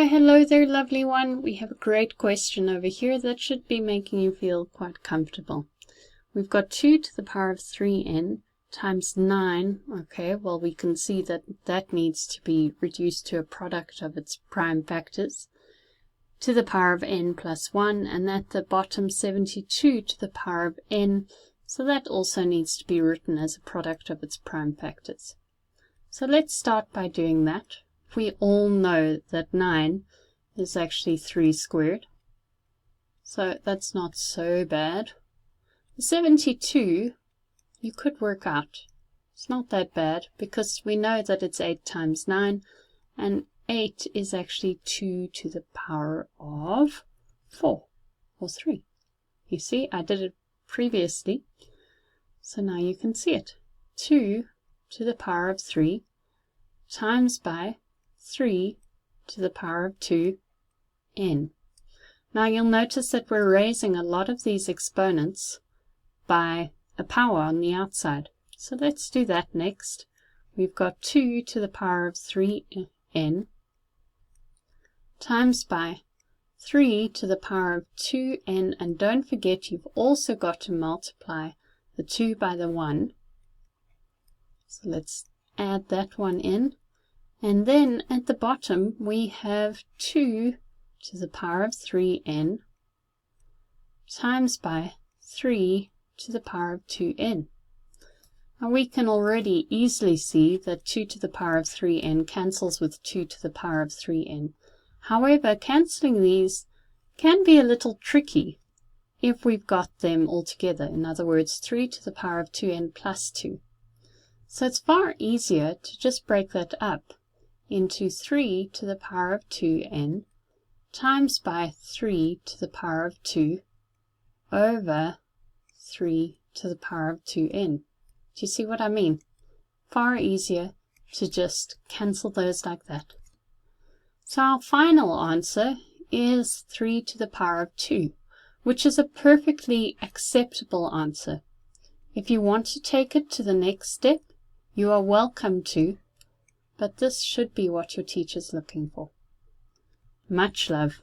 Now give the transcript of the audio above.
Why, hello there, lovely one. We have a great question over here that should be making you feel quite comfortable. We've got 2 to the power of 3n times 9. Okay, well, we can see that that needs to be reduced to a product of its prime factors to the power of n plus 1, and at the bottom 72 to the power of n, so that also needs to be written as a product of its prime factors. So let's start by doing that. We all know that 9 is actually 3 squared, so that's not so bad. The 72 you could work out. It's not that bad because we know that it's 8 times 9, and 8 is actually 2 to the power of 4 or 3. You see, I did it previously, so now you can see it. 2 to the power of 3 times by 3 to the power of 2n. Now you'll notice that we're raising a lot of these exponents by a power on the outside. So let's do that next. We've got 2 to the power of 3n times by 3 to the power of 2n, and don't forget you've also got to multiply the 2 by the 1. So let's add that one in. And then at the bottom we have 2 to the power of 3n times by 3 to the power of 2n. Now we can already easily see that 2 to the power of 3n cancels with 2 to the power of 3n. However, cancelling these can be a little tricky if we've got them all together. In other words, 3 to the power of 2n plus 2. So it's far easier to just break that up into 3 to the power of 2n times by 3 to the power of 2 over 3 to the power of 2n. Do you see what I mean? Far easier to just cancel those like that. So our final answer is 3 to the power of 2, which is a perfectly acceptable answer. If you want to take it to the next step, you are welcome to, but this should be what your teacher's looking for. Much love.